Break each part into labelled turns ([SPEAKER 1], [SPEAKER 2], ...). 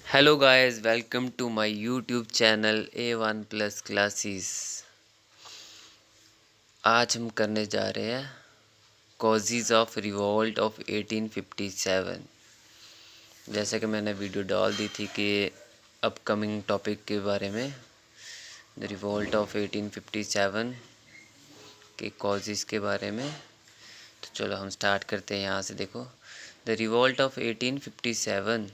[SPEAKER 1] Hello guys, welcome to my YouTube channel A1 plus classes. आज हम करने जा रहे हैं कॉजेज़ ऑफ रिवोल्ट ऑफ 1857। जैसे कि मैंने वीडियो डाल दी थी कि अपकमिंग टॉपिक के बारे में, द रिवोल्ट ऑफ 1857 के कॉजेज़ के बारे में। तो चलो हम स्टार्ट करते हैं यहाँ से। देखो, the revolt of 1857,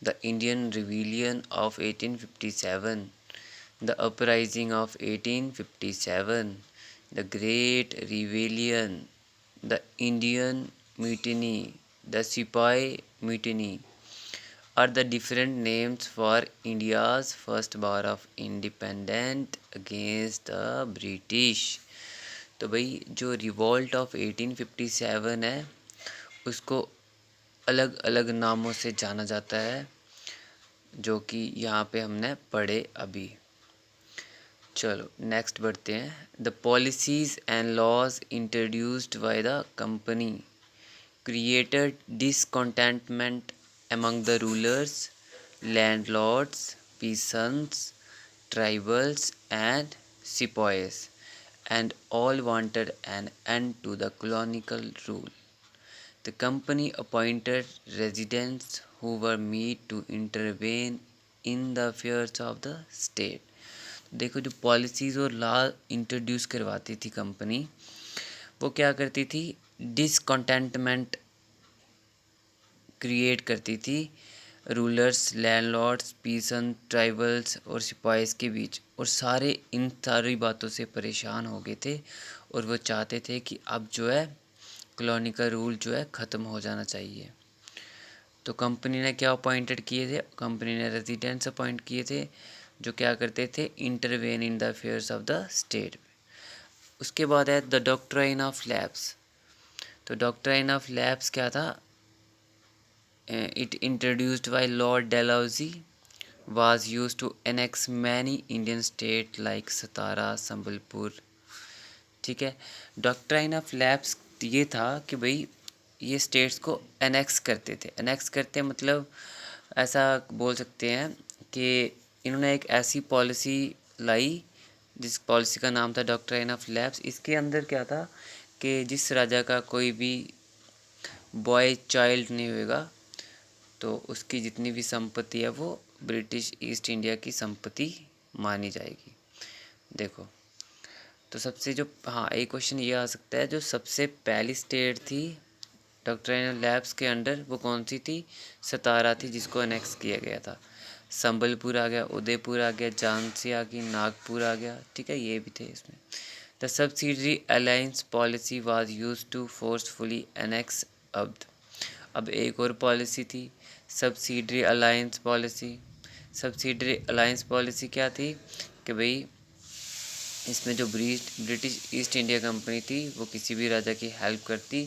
[SPEAKER 1] the Indian rebellion of 1857, the uprising of 1857, the Great Rebellion, the Indian Mutiny, the Sepoy Mutiny are the different names for India's first war of independence against the British। तो भाई जो revolt of 1857 है उसको अलग अलग नामों से जाना जाता है, जो कि यहाँ पे हमने पढ़े अभी। चलो नेक्स्ट बढ़ते हैं। The policies and laws introduced by the company created discontentment among the rulers, landlords, peasants, tribals and sepoys, and all wanted an end to the colonial rule. The company appointed residents who were made to intervene in the affairs of the state। देखो, जो policies और law introduce करवाती थी company, वो क्या करती थी? Discontentment create करती थी रूलर्स, लैंडलॉर्ड्स, पीसन, ट्राइबल्स और सिपाहीज के बीच। और सारे इन सारी बातों से परेशान हो गए थे और वो चाहते थे कि अब जो है कॉलोनी का रूल जो है ख़त्म हो जाना चाहिए। तो कंपनी ने क्या अपॉइंटेड किए थे? कंपनी ने रेजिडेंट्स अपॉइंट किए थे जो क्या करते थे? Intervene in the affairs of the state. उसके बाद है द डॉक्ट्राइन ऑफ लैब्स। तो डॉक्ट्राइन ऑफ लैब्स क्या था? It introduced by Lord Dalhousie, was used to annex many Indian state like Satara, Sambalpur. ठीक है, डॉक्ट्राइन ऑफ लैब्स ये था कि भाई ये स्टेट्स को एनेक्स करते थे। एनेक्स करते मतलब ऐसा बोल सकते हैं कि इन्होंने एक ऐसी पॉलिसी लाई जिस पॉलिसी का नाम था डॉक्ट्राइन ऑफ लैब्स। इसके अंदर क्या था कि जिस राजा का कोई भी बॉय चाइल्ड नहीं होएगा तो उसकी जितनी भी संपत्ति है वो ब्रिटिश ईस्ट इंडिया की संपत्ति मानी जाएगी। देखो, तो सबसे जो एक क्वेश्चन ये आ सकता है, जो सबसे पहली स्टेट थी डॉक्ट्राइनल लैब्स के अंडर वो कौन सी थी? सतारा थी, जिसको अनेक्स किया गया था। संबलपुर आ गया, उदयपुर आ गया, झांसी आ गई, नागपुर आ गया। ठीक है, ये भी थे इसमें। The subsidiary alliance policy was use to forcefully annex Awadh. अब एक और पॉलिसी थी, subsidiary alliance policy. Subsidiary alliance policy क्या थी कि भाई इसमें जो ब्रिटिश ईस्ट इंडिया कंपनी थी वो किसी भी राजा की हेल्प करती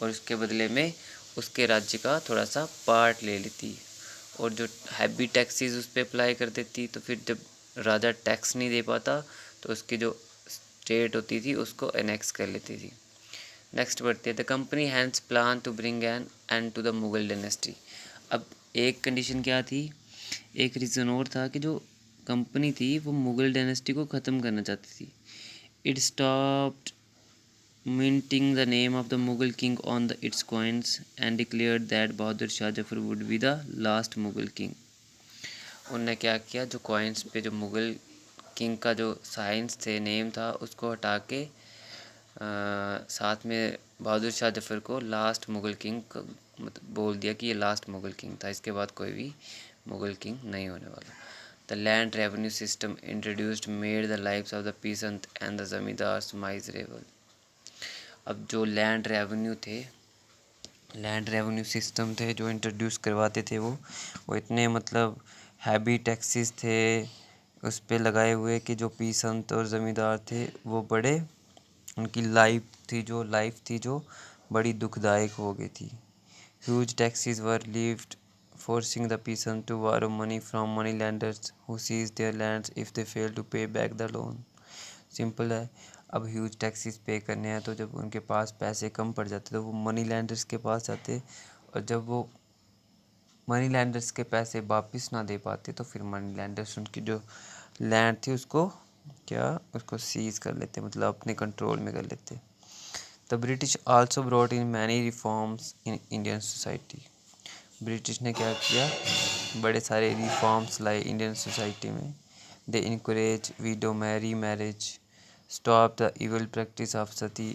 [SPEAKER 1] और उसके बदले में उसके राज्य का थोड़ा सा पार्ट ले लेती और जो हैवी टैक्सेस उस पर अप्लाई कर देती। तो फिर जब राजा टैक्स नहीं दे पाता तो उसकी जो स्टेट होती थी उसको एनेक्स कर लेती थी। नेक्स्ट बढ़ती है, the company hands plan to bring an end to the Mughal dynasty. अब एक कंडीशन क्या थी, एक रीज़न और था कि जो कंपनी थी वो मुगल डायनेस्टी को ख़त्म करना चाहती थी। It stopped minting the name of the Mughal king on its coins and declared that Bahadur Shah Zafar would be the last Mughal king। उनने क्या किया, जो कॉइन्स पे जो मुग़ल किंग का जो साइंस थे, नेम था, उसको हटा के साथ में बहादुर शाह जफर को लास्ट मुग़ल किंग मतलब बोल दिया कि ये लास्ट मुग़ल किंग था, इसके बाद कोई भी मुग़ल किंग नहीं होने वाला। The land revenue system introduced made the lives of the pheasant and the zamindars miserable. अब जो लैंड रेवेन्यू सिस्टम थे जो इंट्रोड्यूस करवाते थे वो इतने मतलब हैवी टैक्सेस थे उस पे लगाए हुए कि जो पीसंत और ज़मींदार थे वो बड़े उनकी लाइफ थी जो बड़ी दुखदायक हो गई थी। Huge taxes were levied forcing the peasants to borrow money from moneylenders who seized their lands if they failed to pay back the loan। Simple है, अब ह्यूज टैक्सेस पे करने हैं तो जब उनके पास पैसे कम पड़ जाते तो वो मनी लैंडर्स के पास जाते और जब वो मनी लैंडर्स के पैसे वापस ना दे पाते तो फिर मनी लैंडर्स उनकी जो लैंड थी उसको उसको सीज कर लेते, मतलब अपने कंट्रोल में कर लेते। The British also brought in many reforms in Indian society. British ने क्या किया, बड़े सारे रिफॉर्म्स लाए इंडियन सोसाइटी में। They encourage widow marry marriage, stop the evil practice of sati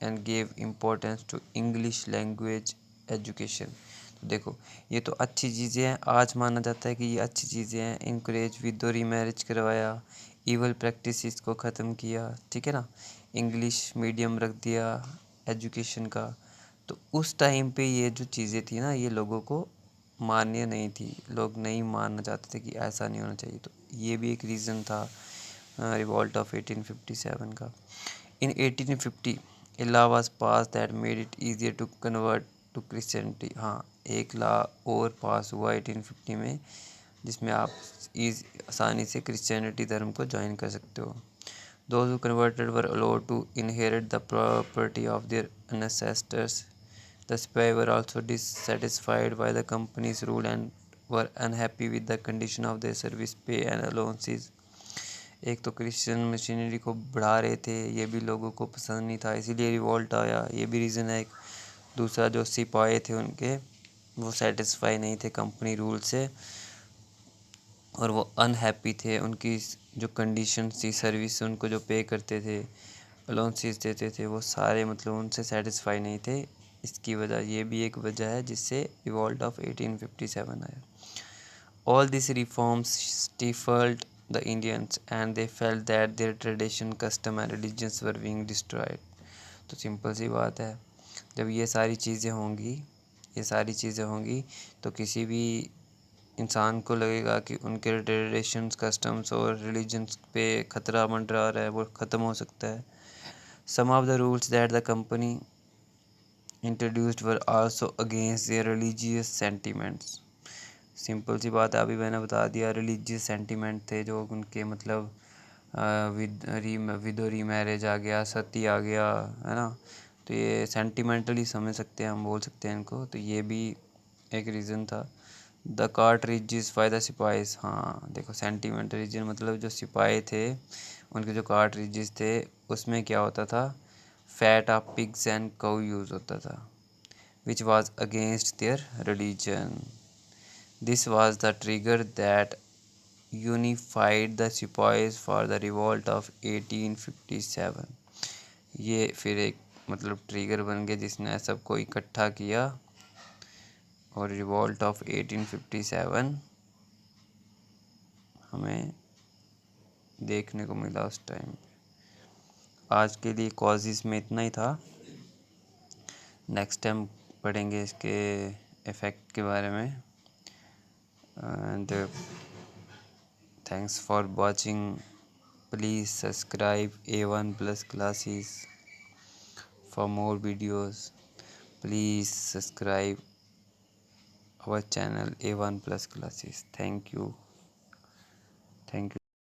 [SPEAKER 1] and gave importance to English language education. तो देखो, ये तो अच्छी चीज़ें हैं, आज माना जाता है कि ये अच्छी चीज़ें हैं। इनकरेज विदो री मैरिज करवाया, इवल प्रैक्टिस को ख़त्म किया, ठीक है ना, इंग्लिश मीडियम रख दिया एजुकेशन का। तो उस टाइम पे ये जो चीज़ें थी ना, ये लोगों को मान्य नहीं थी, लोग नहीं मानना चाहते थे कि ऐसा नहीं होना चाहिए। तो ये भी एक रीज़न था रिवॉल्ट ऑफ 1857 का। In 1850 a law was pass that made it easier to convert to Christianity. हाँ, एक लॉ और पास हुआ 1850 में, जिसमें आप आसानी से क्रिश्चियनिटी धर्म को ज्वाइन कर सकते हो। Those who converted were allowed to inherit the property of their ancestors. The spy were also dissatisfied by the company's rule and were unhappy with the condition of their service pay and allowances. एक तो Christian machinery को बढ़ा रहे थे, ये भी लोगों को पसंद नहीं था, इसीलिए रिवॉल्ट आया, ये भी रीज़न है एक। दूसरा, जो सिपाही थे उनके, वो सेटिस्फाई नहीं थे कंपनी रूल से और वो अनहैप्पी थे। उनकी जो कंडीशन थी, सर्विस उनको जो पे करते थे, अलाउंसेस देते थे, वो सारे मतलब उनसे सेटिस्फाई नहीं थे। इसकी वजह, ये भी एक वजह है जिससे रिवॉल्ट ऑफ 1857 आया। All this reforms stifled the Indians and they felt that their tradition custom and religions were being destroyed. तो सिंपल सी बात है, जब ये सारी चीज़ें होंगी तो किसी भी इंसान को लगेगा कि उनके ट्रेडिशंस, कस्टम्स और रिलीजन्स पे खतरा मंडरा रहा है, वो ख़त्म हो सकता है। Some of the rules that the company introduced were also against their religious sentiments. Simple सी बात है, अभी मैंने बता दिया, रिलीजियस सेंटिमेंट थे जो उनके, मतलब विदो री मैरिज आ गया, सती आ गया, है ना। तो ये सेंटिमेंटली समझ सकते हैं, हम बोल सकते हैं इनको। तो ये भी एक रीज़न था। The cartridges by the sepoys. हाँ देखो, सेंटिमेंट रीजन मतलब जो सिपाही थे उनके जो कार्ट्रिजेस थे उसमें क्या होता था, fat of pigs and cow use होता था, which was against their religion. This was the trigger that unified the sepoys for the revolt of 1857। ये फिर एक मतलब ट्रिगर बन गया जिसने सबको इकट्ठा किया और रिवॉल्ट ऑफ 1857 हमें देखने को मिला उस टाइम। आज के लिए कॉजेज़ में इतना ही था। नेक्स्ट टाइम पढ़ेंगे इसके इफ़ेक्ट के बारे में। And thanks for watching. Please subscribe A1 Plus classes for more videos. Please subscribe our channel A1 Plus classes. Thank you.